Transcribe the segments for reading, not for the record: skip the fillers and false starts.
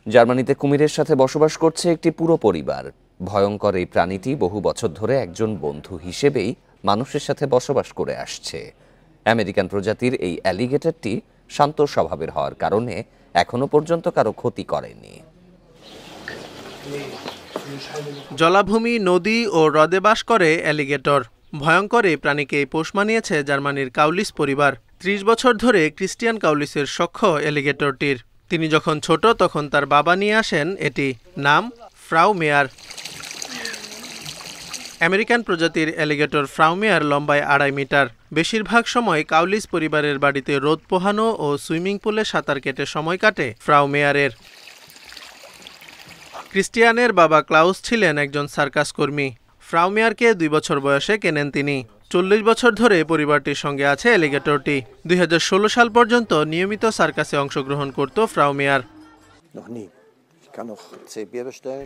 জার্মানিতে কুমিরের সাথে বসবাস করছে একটি পুরো পরিবার। ভয়ঙ্কর এই প্রাণীটি বহু বছর ধরে একজন বন্ধু হিসেবেই মানুষের সাথে বসবাস করে আসছে। আমেরিকান প্রজাতির এই অ্যালিগেটরটি শান্ত স্বভাবের হওয়ার কারণে এখনো পর্যন্ত কারো ক্ষতি করেনি। জলাভূমি, নদী ও হ্রদে বাস করে অ্যালিগেটর। ভয়ঙ্কর এই প্রাণীকে পোষ মানিয়েছে জার্মানির কাউলিস পরিবার। ৩০ বছর ধরে ক্রিস্টিয়ান কাউলিসের শখ অ্যালিগেটরটির। তিনি যখন ছোট তখন তার বাবা নিয়ে আসেন এটি। নাম ফ্রাউ মেয়ার। আমেরিকান প্রজাতির অ্যালিগেটর ফ্রাউ মেয়ার লম্বায় ২.৫ মিটার। বেশিরভাগ সময় কাউলিস পরিবারের বাড়িতে রোদ পোহানো ও সুইমিং পুলে সাঁতার কেটে সময় কাটে ফ্রাউ মেয়ারের। ক্রিস্টিয়ানের বাবা ক্লাউস ছিলেন একজন সার্কাস কর্মী। ফ্রাউ মেয়ারকে ২ বছর বয়সে কেনেন তিনি। ৪০ বছর ধরে পরিবারটির সঙ্গে আছে অ্যালিগেটরটি। ২০১৬ সাল পর্যন্ত নিয়মিত সার্কাসে অংশগ্রহণ করত ফ্রাউ মেয়ার।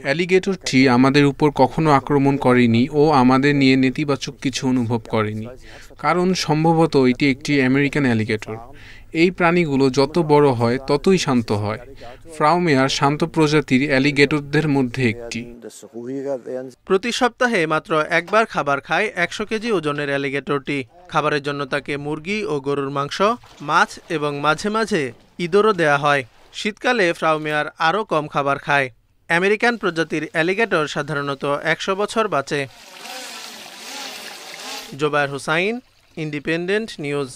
অ্যালিগেটরটি আমাদের উপর কখনো আক্রমণ করেনি ও আমাদের নিয়ে নেতিবাচক কিছু অনুভব করেনি, কারণ সম্ভবত এটি একটি আমেরিকান অ্যালিগেটর। এই প্রাণীগুলো যত বড় হয় ততই শান্ত হয়। ফ্রাউ মেয়ার শান্ত প্রজাতির অ্যালিগেটরদের মধ্যে একটি। প্রতি সপ্তাহে মাত্র একবার খাবার খায় ১০০ কেজি ওজনের অ্যালিগেটরটি। খাবারের জন্য তাকে মুরগি ও গরুর মাংস, মাছ এবং মাঝে মাঝে ইঁদুরও দেয়া হয়। শীতকালে ফ্রাউ মেয়ার আরও কম খাবার খায়। আমেরিকান প্রজাতির অ্যালিগেটর সাধারণত ১০০ বছর বাঁচে। Zobayer Hossain, Independent news.